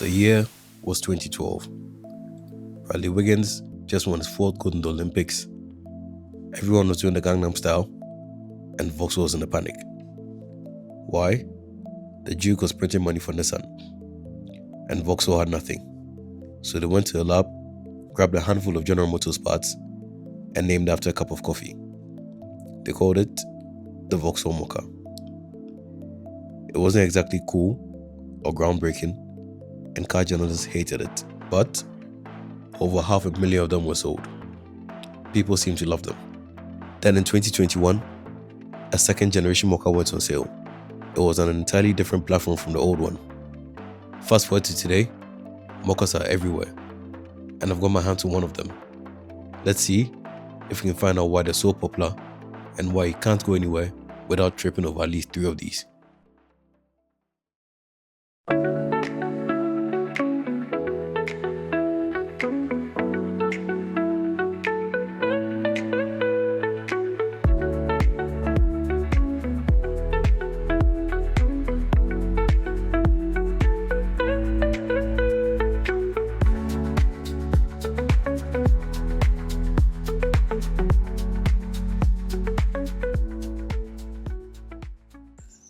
The year was 2012. Riley Wiggins just won his fourth gold in the Olympics. Everyone was doing the Gangnam Style, and Vauxhall was in a panic. Why? The Duke was printing money for Nissan, and Vauxhall had nothing. So they went to the lab, grabbed a handful of General Motors parts, and named after a cup of coffee. They called it the Vauxhall Mokka. It wasn't exactly cool or groundbreaking, and car journalists hated it, but over 500,000 of them were sold. People seemed to love them. Then in 2021, a second generation Mokka went on sale. It was on an entirely different platform from the old one. Fast forward to today, Mokkas are everywhere, and I've got my hand to one of them. Let's see if we can find out why they're so popular and why you can't go anywhere without tripping over at least 3 of these.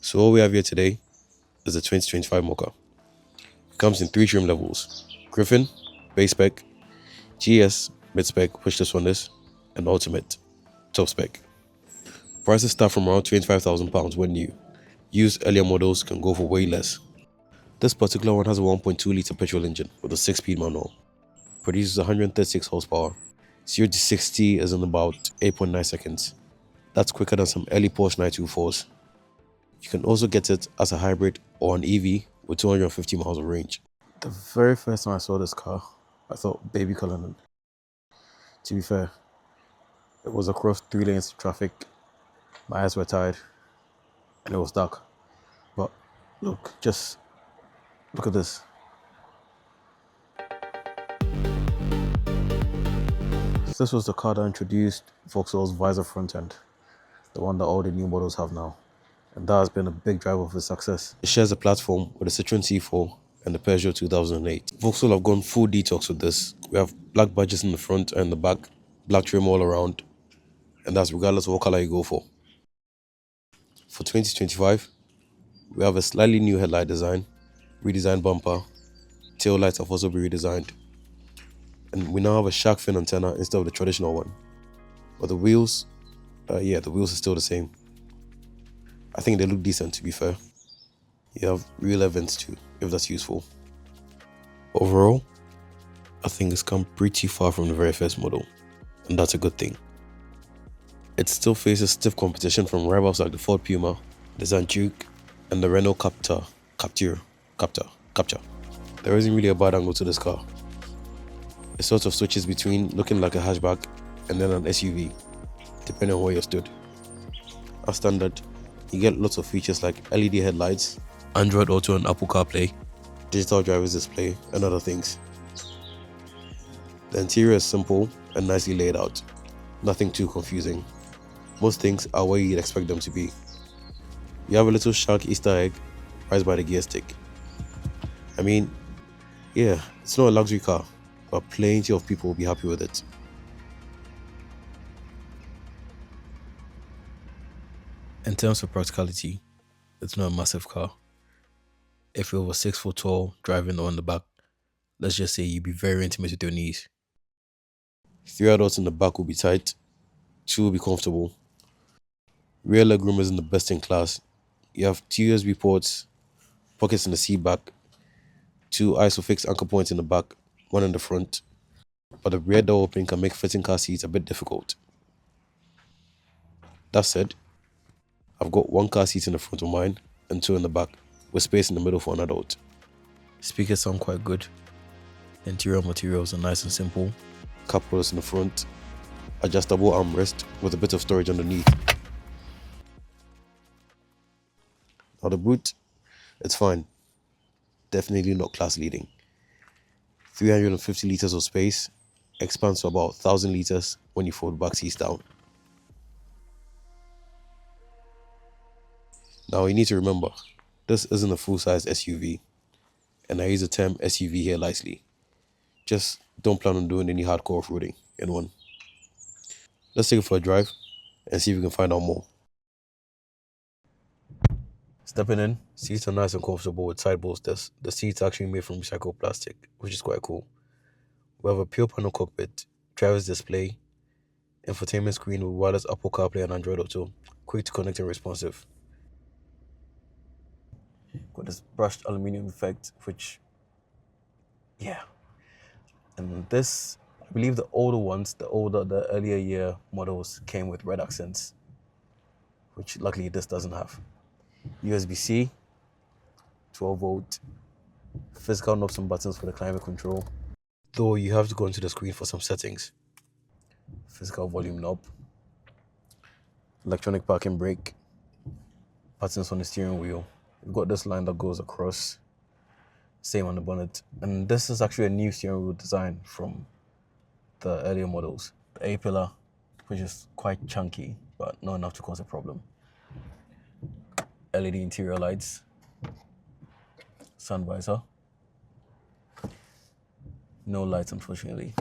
So what we have here today is the 2025 Mokka. It comes in 3 trim levels: Griffin, base spec, GS, mid spec, pushless on this, and ultimate, top spec. Prices start from around £25,000 when new. Used earlier models can go for way less. This particular one has a 1.2 litre petrol engine with a 6-speed manual. Produces 136 horsepower. 0 to 60 is in about 8.9 seconds. That's quicker than some early Porsche 924s. You can also get it as a hybrid or an EV with 250 miles of range. The very first time I saw this car, I thought baby Cullinan. To be fair, it was across 3 lanes of traffic, my eyes were tired, and it was dark. But look, just look at this. This was the car that introduced Vauxhall's visor front end, the one that all the new models have now. And that has been a big driver of its success. It shares a platform with the Citroen C4 and the Peugeot 2008. Vauxhall have gone full detox with this. We have black badges in the front and the back, black trim all around, and that's regardless of what color you go for. For 2025, we have a slightly new headlight design, redesigned bumper, tail lights have also been redesigned, and we now have a shark fin antenna instead of the traditional one. But the wheels, the wheels are still the same. I think they look decent, to be fair. You have real events too, if that's useful. Overall, I think it's come pretty far from the very first model, and that's a good thing. It still faces stiff competition from rivals like the Ford Puma, the Nissan Duke, and the Renault Captur. There isn't really a bad angle to this car. It sort of switches between looking like a hatchback and then an SUV, depending on where you're stood. As standard, you get lots of features like LED headlights, Android Auto and Apple CarPlay, digital driver's display, and other things. The interior is simple and nicely laid out, nothing too confusing. Most things are where you'd expect them to be. You have a little shark Easter egg right by the gear stick. I mean, yeah, it's not a luxury car, but plenty of people will be happy with it. In terms of practicality, it's not a massive car. If you're over 6 foot tall, driving on the back, let's just say you'd be very intimate with your knees. 3 adults in the back will be tight, 2 will be comfortable. Rear legroom isn't the best in class. You have 2 USB ports, pockets in the seat back, 2 ISOFIX anchor points in the back, 1 in the front. But the rear door opening can make fitting car seats a bit difficult. That said, I've got 1 car seat in the front of mine and 2 in the back, with space in the middle for an adult. Speakers sound quite good. The interior materials are nice and simple. Cup holders in the front, adjustable armrest with a bit of storage underneath. Now the boot, it's fine. Definitely not class leading. 350 litres of space, expands to about 1,000 litres when you fold back seats down. Now you need to remember, this isn't a full-size SUV. And I use the term SUV here lightly. Just don't plan on doing any hardcore off-roading in one. Let's take it for a drive and see if we can find out more. Stepping in, seats are nice and comfortable with side bolsters. The seats are actually made from recycled plastic, which is quite cool. We have a pure panel cockpit, driver's display, infotainment screen with wireless Apple CarPlay and Android Auto, quick to connect and responsive. Got this brushed aluminium effect, which, yeah. And this, I believe the older ones, the earlier year models came with red accents, which luckily this doesn't have. USB-C, 12 volt, physical knobs and buttons for the climate control. Though you have to go into the screen for some settings. Physical volume knob, electronic parking brake, buttons on the steering wheel. You've got this line that goes across, same on the bonnet. And this is actually a new steering wheel design from the earlier models. The A-pillar, which is quite chunky, but not enough to cause a problem. LED interior lights, sun visor. No lights, unfortunately.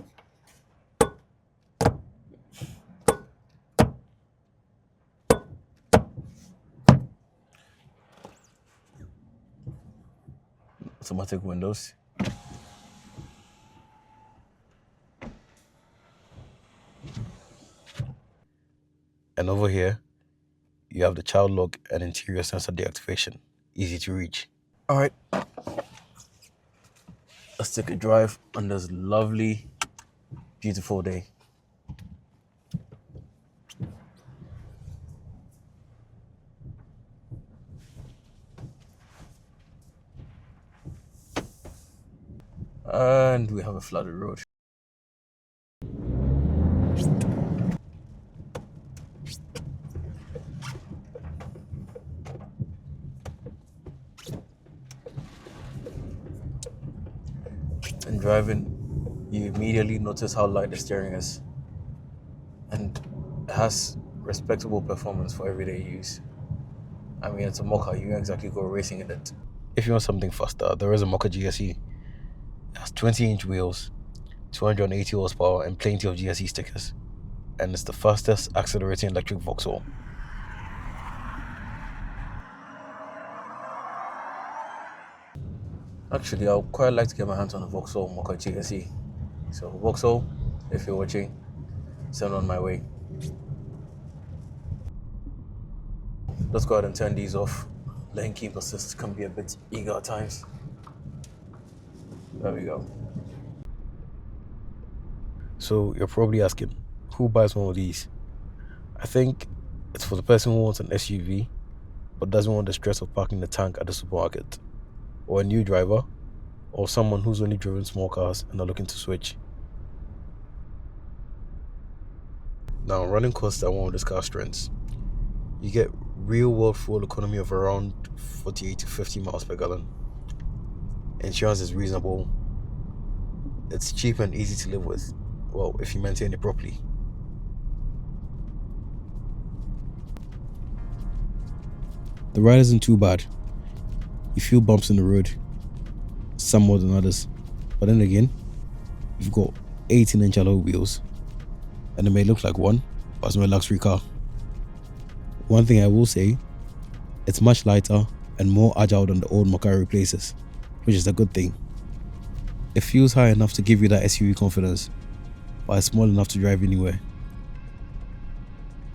Automatic windows. And over here, you have the child lock and interior sensor deactivation. Easy to reach. All right. Let's take a drive on this lovely, beautiful day. And we have a flooded road. And driving, you immediately notice how light the steering is. And it has respectable performance for everyday use. I mean, it's a Mokka, you can exactly go racing in it. If you want something faster, there is a Mokka GSE. It has 20-inch wheels, 280 horsepower, and plenty of GSE stickers. And it's the fastest accelerating electric Vauxhall. Actually, I would quite like to get my hands on a Vauxhall Mokka GSE. So Vauxhall, if you're watching, send on my way. Let's go ahead and turn these off. Lane keep assist can be a bit eager at times. There we go. So you're probably asking, who buys one of these? I think it's for the person who wants an SUV, but doesn't want the stress of parking the tank at the supermarket, or a new driver, or someone who's only driven small cars and are looking to switch. Now, running costs are one of this car's strengths. You get real-world fuel economy of around 48 to 50 miles per gallon. Insurance is reasonable. It's cheap and easy to live with. Well, if you maintain it properly. The ride isn't too bad. You feel bumps in the road, some more than others. But then again, you've got 18-inch alloy wheels, and it may look like one, but it's not a luxury car. One thing I will say, it's much lighter and more agile than the old Mokka replaces, which is a good thing. It feels high enough to give you that SUV confidence, but it's small enough to drive anywhere.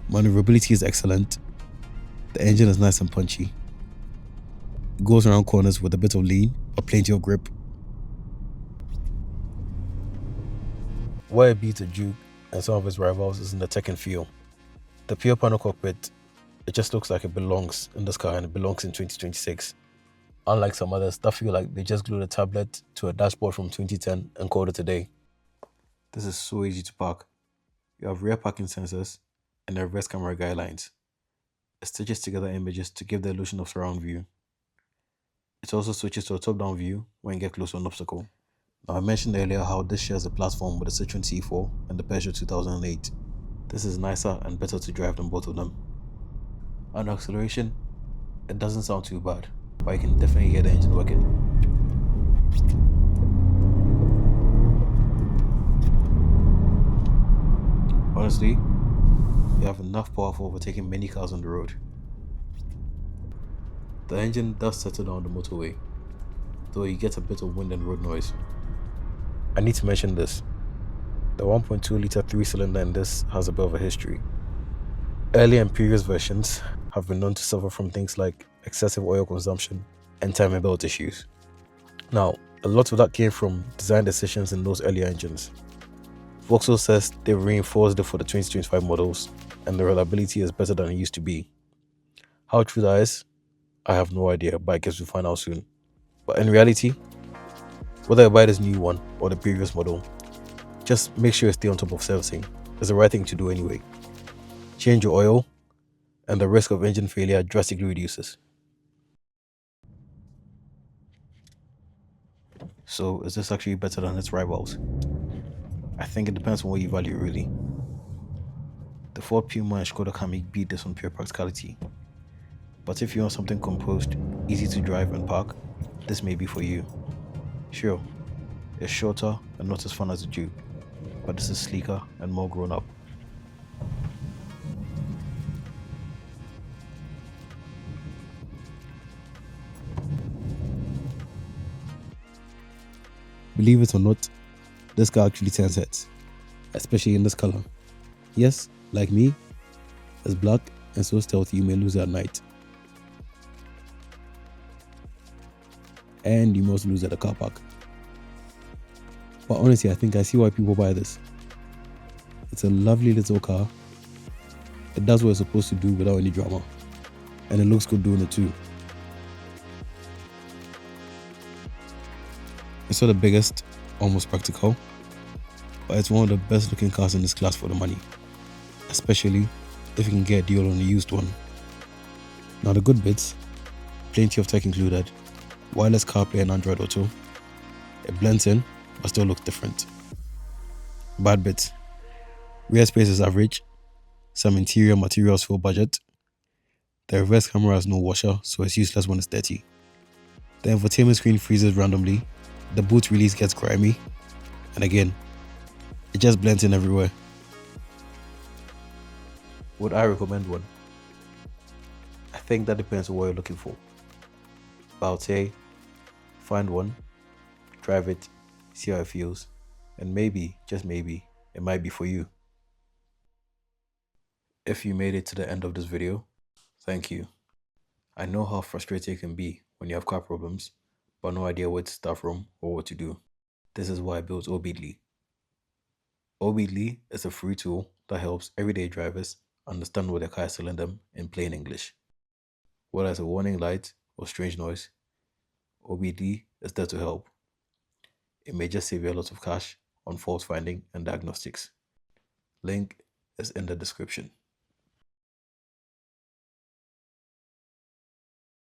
Maneuverability is excellent. The engine is nice and punchy. It goes around corners with a bit of lean, but plenty of grip. Where it beats a Duke and some of its rivals is in the tech and feel. The pure panel cockpit, it just looks like it belongs in this car and it belongs in 2026. Unlike some others that feel like they just glued a tablet to a dashboard from 2010 and called it a day. This is so easy to park. You have rear parking sensors and the reverse camera guidelines. It stitches together images to give the illusion of surround view. It also switches to a top-down view when you get close to an obstacle. Now, I mentioned earlier how this shares a platform with the Citroen C4 and the Peugeot 2008. This is nicer and better to drive than both of them. On acceleration, it doesn't sound too bad, but you can definitely hear the engine working. Honestly, you have enough power for overtaking many cars on the road. The engine does settle down the motorway, though you get a bit of wind and road noise. I need to mention this. The 1.2 litre 3-cylinder in this has a bit of a history. Early and previous versions have been known to suffer from things like excessive oil consumption and timing belt issues. Now, a lot of that came from design decisions in those earlier engines. Vauxhall says they've reinforced it for the 2025 models, and the reliability is better than it used to be. How true that is, I have no idea, but I guess we'll find out soon. But in reality, whether I buy this new one or the previous model, just make sure you stay on top of servicing. It's the right thing to do anyway. Change your oil, and the risk of engine failure drastically reduces. So, is this actually better than its rivals? I think it depends on what you value, really. The Ford Puma and Skoda Kamiq beat this on pure practicality. But if you want something composed, easy to drive and park, this may be for you. Sure, it's shorter and not as fun as the Duke, but this is sleeker and more grown up. Believe it or not, this car actually turns heads, especially in this color. Yes, like me, it's black and so stealthy you may lose it at night. And you must lose at the car park. But honestly, I think I see why people buy this. It's a lovely little car. It does what it's supposed to do without any drama. And it looks good doing it too. It's not the biggest, almost practical, but it's one of the best looking cars in this class for the money. Especially if you can get a deal on a used one. Now the good bits, plenty of tech included, wireless CarPlay and Android Auto. It blends in, but still looks different. Bad bits, rear space is average, some interior materials feel budget. The reverse camera has no washer, so it's useless when it's dirty. The infotainment screen freezes randomly, the boot release gets grimy, and again, it just blends in everywhere. Would I recommend one? I think that depends on what you're looking for. But I would say, find one, drive it, see how it feels, and maybe, just maybe, it might be for you. If you made it to the end of this video, thank you. I know how frustrating it can be when you have car problems, but no idea where to start from or what to do. This is why I built Obidly. Obidly is a free tool that helps everyday drivers understand what their car is telling them in plain English. Whether it's a warning light or strange noise, Obidly is there to help. It may just save you a lot of cash on fault finding and diagnostics. Link is in the description.